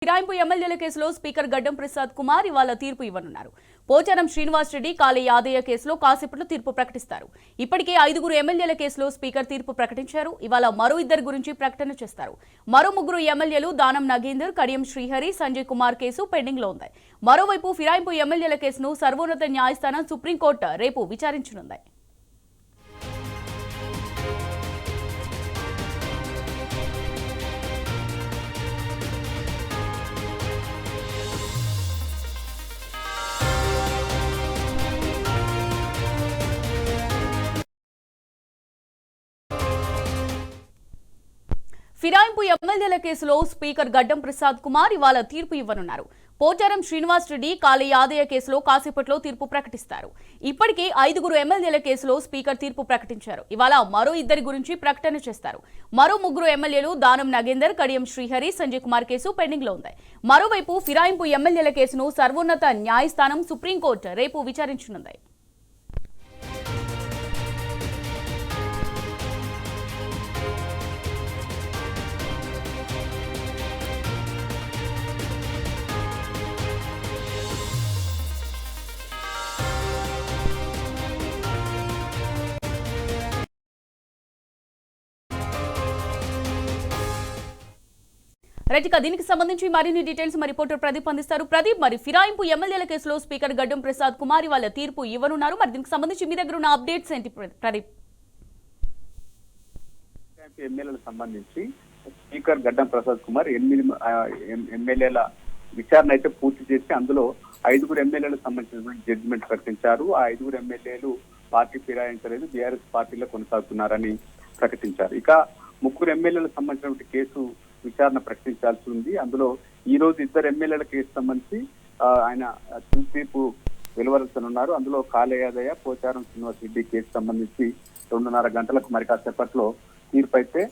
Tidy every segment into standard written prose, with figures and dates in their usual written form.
ఫిరాయింపు ఎమ్మెల్యేల కేసులో స్పీకర్ గడ్డం ప్రసాద్ కుమార్ ఇవాళ తీర్పు ఇవ్వనున్నారు. పోచారం శ్రీనివాస్ రెడ్డి, కాళీ యాదయ్య కేసులో కాసేపట్లో తీర్పు ప్రకటిస్తారు. ఇప్పటికే 5 ఎమ్మెల్యేల కేసులో స్పీకర్ తీర్పు ప్రకటించారు. ఇవాళ మరో 2 గురించి ప్రకటన చేస్తారు. మరో 3 ఎమ్మెల్యేలు దానం నాగేందర్, కడియం శ్రీహరి, సంజయ్ కుమార్ కేసు పెండింగ్ లో ఉంది. మరోవైపు ఫిరాయింపు ఎమ్మెల్యేల కేసును సర్వోన్నత న్యాయస్థానం సుప్రీంకోర్టు రేపు విచారించనుంది. ఫిరాయింపు ఎమ్మెల్యేల కేసులో స్పీకర్ గడ్డం ప్రసాద్ కుమార్ ఇవాళ తీర్పు ఇవ్వనున్నారు. పోచారం శ్రీనివాస్ రెడ్డి, కాళీ యాదయ్య కేసులో కాసేపట్లో తీర్పు ప్రకటిస్తారు. ఇప్పటికే 5 ఎమ్మెల్యేల కేసులో స్పీకర్ తీర్పు ప్రకటించారు. ఇవాళ మరో 2 గురించి ప్రకటన చేస్తారు. మరో 3 ఎమ్మెల్యేలు దానం నాగేందర్, కడియం శ్రీహరి, సంజయ్ కుమార్ కేసు పెండింగ్ లో ఉంది. మరోవైపు ఫిరాయింపు ఎమ్మెల్యేల కేసును సర్వోన్నత న్యాయస్థానం సుప్రీంకోర్టు రేపు విచారించనుంది. రైట్, దీనికి సంబంధించి మరిన్ని డీటెయిల్స్ మా రిపోర్టర్ ప్రదీప్ అందిస్తారు. ప్రదీప్, మరి ఫిరాయింపు ఎమ్మెల్యేల కేసులో స్పీకర్ గడ్డం ప్రసాద్ కుమార్ వాళ్ళ తీర్పు ఇవ్వనున్నారు. మరి దీనికి సంబంధించి మీ దగ్గర ఉన్న అప్డేట్స్ ఏంటి ప్రదీప్? ఎమ్మెల్యేలకు సంబంధించి స్పీకర్ గడ్డం ప్రసాద్ కుమార్ 8 ఎమ్మెల్యేల విచారణ అయితే పూర్తి చేసి అందులో 5 ఎమ్మెల్యేలకు సంబంధించినటువంటి జడ్జిమెంట్ ప్రకటించారు. ఆ 5 ఎమ్మెల్యేలు పార్టీ ఫిరాయించలేదు, బీఆర్ఎస్ పార్టీలో కొనసాగుతున్నారని ప్రకటించారు. ఇక 3 ఎమ్మెల్యేలకు సంబంధించినటువంటి కేసు విచారణ ప్రకటించాల్సి ఉంది. అందులో ఈ రోజు 2 ఎమ్మెల్యేల కేసు సంబంధించి ఆయన తీర్పు వెలువరుస్తున్నారు. అందులో కాళీ యాదయ్య, పోచారం శ్రీనివాస్ రెడ్డి కేసు సంబంధించి 2:30 గంటలకు మరి కాసేపట్లో తీర్పు అయితే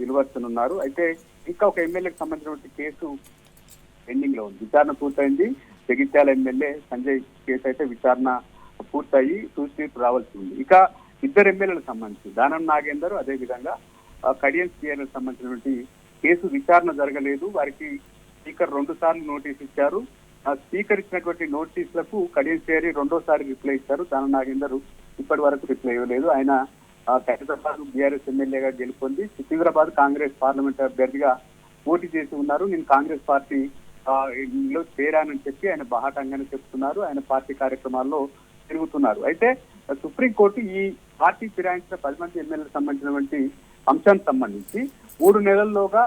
వెలువరుస్తున్నారు. అయితే ఇంకా ఒక ఎమ్మెల్యేకి సంబంధించినటువంటి కేసు పెండింగ్ లో ఉంది. విచారణ పూర్తయింది. జగిత్యాల ఎమ్మెల్యే సంజయ్ కేసు అయితే విచారణ పూర్తయి తుది తీర్పు రావాల్సి ఉంది. ఇక 2 ఎమ్మెల్యేలకు సంబంధించి దానం నాగేందర్, అదే విధంగా కడియం శ్రీహరికి సంబంధించినటువంటి కేసు విచారణ జరగలేదు. వారికి స్పీకర్ 2 సార్లు నోటీస్ ఇచ్చారు. స్పీకర్ ఇచ్చినటువంటి నోటీసులకు కడియం శ్రీహరి 2వ రిప్లై ఇచ్చారు. దానం నాగేందర్ ఇప్పటి వరకు రిప్లై ఇవ్వలేదు. ఆయన హైదరాబాద్ బీఆర్ఎస్ ఎమ్మెల్యేగా గెలుపొంది సికింద్రాబాద్ కాంగ్రెస్ పార్లమెంట్ అభ్యర్థిగా పోటీ చేసి ఉన్నారు. నేను కాంగ్రెస్ పార్టీ లో చేరానని చెప్పి ఆయన బాహాటంగానే చెప్తున్నారు. ఆయన పార్టీ కార్యక్రమాల్లో తిరుగుతున్నారు. అయితే సుప్రీంకోర్టు ఈ పార్టీ ఫిరాయించిన 10 మంది ఎమ్మెల్యేలకు సంబంధించినటువంటి అంశానికి సంబంధించి 3 నెలల్లోగా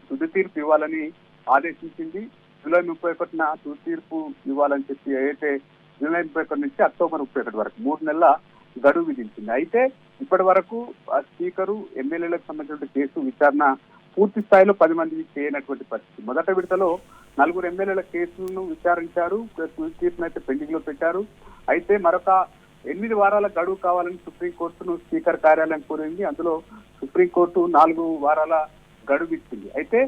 తుది తీర్పు ఇవ్వాలని ఆదేశించింది. జూలై 31న తుది తీర్పు ఇవ్వాలని చెప్పి అయితే జూలై 31 నుంచి అక్టోబర్ 31 వరకు 3 నెలల గడువు విధించింది. అయితే ఇప్పటి వరకు స్పీకరు ఎమ్మెల్యేలకు సంబంధించిన కేసు విచారణ పూర్తి స్థాయిలో 10 మందికి చేయనటువంటి పరిస్థితి. మొదట విడతలో 4 ఎమ్మెల్యేల కేసులను విచారించారు. తుది తీర్పును అయితే పెండింగ్ లో పెట్టారు. అయితే మరొక 8 వారాల గడువు కావాలని సుప్రీంకోర్టును స్పీకర్ కార్యాలయం కోరింది. అందులో సుప్రీంకోర్టు 4 వారాల గడువు ఇచ్చింది. అయితే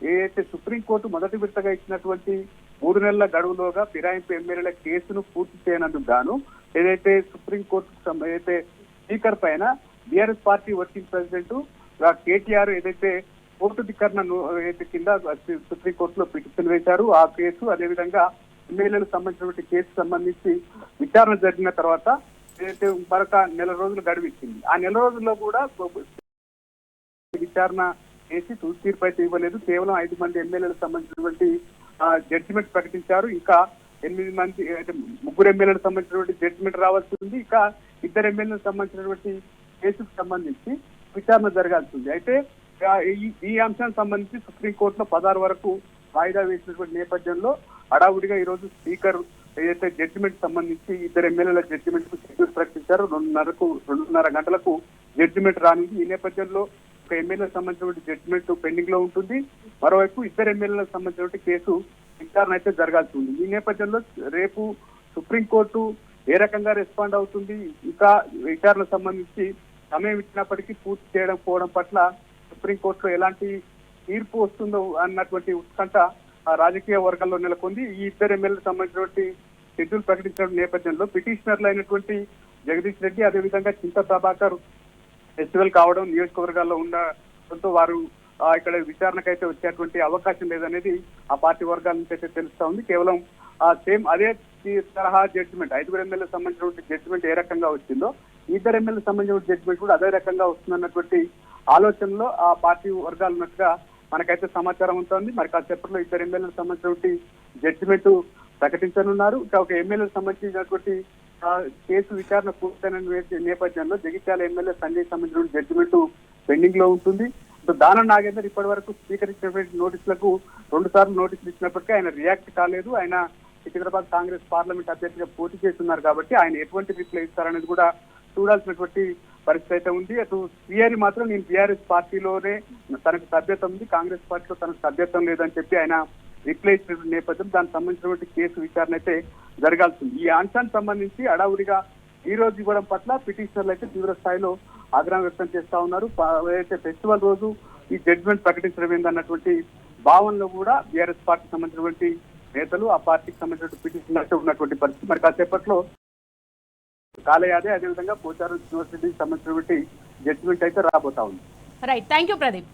ఏదైతే సుప్రీంకోర్టు మొదటి విడతగా ఇచ్చినటువంటి 3 నెలల గడువులోగా ఫిరాయింపు ఎమ్మెల్యేల కేసును పూర్తి చేయనందుకు గాను ఏదైతే సుప్రీంకోర్టు ఏదైతే స్పీకర్ పైన BRS party working president KTR ఏదైతే కోర్టు ధిక్కరణ కింద సుప్రీంకోర్టులో పిటిషన్ వేశారు. ఆ కేసు అదేవిధంగా ఎమ్మెల్యేలకు సంబంధించినటువంటి కేసు సంబంధించి విచారణ జరిగిన తర్వాత ఏదైతే మరొక 1 నెల రోజులు గడువు ఇచ్చింది. ఆ 1 నెల రోజుల్లో కూడా విచారణ చేసి తుది తీర్పు అయితే ఇవ్వలేదు. కేవలం 5 మంది ఎమ్మెల్యేలకు సంబంధించినటువంటి జడ్జిమెంట్ ప్రకటించారు. ఇంకా 8 మంది 3 ఎమ్మెల్యేలకు సంబంధించినటువంటి జడ్జిమెంట్ రావాల్సి ఉంది. ఇక 2 ఎమ్మెల్యేలకు సంబంధించినటువంటి కేసుకు సంబంధించి విచారణ జరగాల్సి ఉంది. అయితే ఈ అంశానికి సంబంధించి సుప్రీంకోర్టులో 16 వరకు వాయిదా వేసినటువంటి నేపథ్యంలో హడావుడిగా ఈ రోజు స్పీకర్ ఏదైతే జడ్జిమెంట్ సంబంధించి 2 ఎమ్మెల్యేల జడ్జిమెంట్ కు షెడ్యూల్ ప్రకటించారు. 2:30 గంటలకు జడ్జిమెంట్ రానుంది. ఈ నేపథ్యంలో ఒక ఎమ్మెల్యేలకు సంబంధించిన జడ్జిమెంట్ పెండింగ్ లో ఉంటుంది. మరోవైపు 2 ఎమ్మెల్యేలకు సంబంధించిన కేసు విచారణ అయితే జరగాల్సి ఉంది. ఈ నేపథ్యంలో రేపు సుప్రీంకోర్టు ఏ రకంగా రెస్పాండ్ అవుతుంది, ఇంకా విచారణకు సంబంధించి సమయం ఇచ్చినప్పటికీ పూర్తి చేయడం పోవడం పట్ల సుప్రీంకోర్టులో ఎలాంటి తీర్పు వస్తుందో అన్నటువంటి ఉత్కంఠ రాజకీయ వర్గాల్లో నెలకొంది. ఈ 2 ఎమ్మెల్యేలకు సంబంధించినటువంటి షెడ్యూల్ ప్రకటించిన నేపథ్యంలో పిటిషనర్లు అయినటువంటి జగదీష్ రెడ్డి, అదేవిధంగా చింత ప్రభాకర్ ఫెస్టివల్ కావడం, నియోజకవర్గాల్లో ఉండడంతో వారు ఇక్కడ విచారణకైతే వచ్చేటువంటి అవకాశం లేదనేది ఆ పార్టీ వర్గాల నుంచి అయితే తెలుస్తా ఉంది. కేవలం సేమ్ అదే తరహా జడ్జిమెంట్ 5 ఎమ్మెల్యేలకు సంబంధించినటువంటి జడ్జిమెంట్ ఏ రకంగా వచ్చిందో 2 ఎమ్మెల్యేలకు సంబంధించిన జడ్జిమెంట్ కూడా అదే రకంగా వస్తుందన్నటువంటి ఆలోచనలో ఆ పార్టీ వర్గాలు ఉన్నట్టుగా మనకైతే సమాచారం ఉంటుంది. మరి కాసేపట్లో 2 ఎమ్మెల్యేలకు సంబంధించినటువంటి జడ్జిమెంట్ ప్రకటించనున్నారు. ఇంకా ఒక ఎమ్మెల్యేలకు సంబంధించినటువంటి కేసు విచారణ పూర్తయిన నేపథ్యంలో జగిత్యాల ఎమ్మెల్యే సంజయ్ సంబంధించిన జడ్జిమెంట్ పెండింగ్ లో ఉంటుంది. దానం నాగేందర్ ఇప్పటి వరకు స్పీకర్ ఇచ్చినటువంటి నోటీసులకు 2 సార్లు నోటీసులు ఇచ్చినప్పటికీ ఆయన రియాక్ట్ కాలేదు. ఆయన సికింద్రాబాద్ కాంగ్రెస్ పార్లమెంట్ అభ్యర్థిగా పోటీ చేస్తున్నారు కాబట్టి ఆయన ఎటువంటి రిప్లై ఇస్తారనేది కూడా చూడాల్సినటువంటి పరిస్థితి అయితే ఉంది. అటు శ్రీహరి మాత్రం నేను బీఆర్ఎస్ పార్టీలోనే తనకు సభ్యత్వం ఉంది, కాంగ్రెస్ పార్టీలో తనకు సభ్యత్వం లేదని చెప్పి ఆయన రిప్లై ఇచ్చినటువంటి నేపథ్యం దానికి సంబంధించినటువంటి కేసు విచారణ అయితే జరగాల్సింది. ఈ అంశానికి సంబంధించి అడావుడిగా ఈ రోజు ఇవ్వడం పట్ల పిటిషనర్లు అయితే తీవ్ర స్థాయిలో ఆగ్రహం వ్యక్తం చేస్తా ఉన్నారు. ఏదైతే ఫెస్టివల్ రోజు ఈ జడ్జిమెంట్ ప్రకటించడం ఏందన్నటువంటి భావనలో కూడా బీఆర్ఎస్ పార్టీకి సంబంధించినటువంటి నేతలు ఆ పార్టీకి సంబంధించిన పిటిషనర్లు ఉన్నటువంటి పరిస్థితి. మరి కాసేపట్లో కాలేయాదే అదేవిధంగా పోచారం యూనివర్సిటీకి సంబంధించినటువంటి జడ్జిమెంట్ అయితే రాబోతా ఉంది. Right, thank you Pradeep.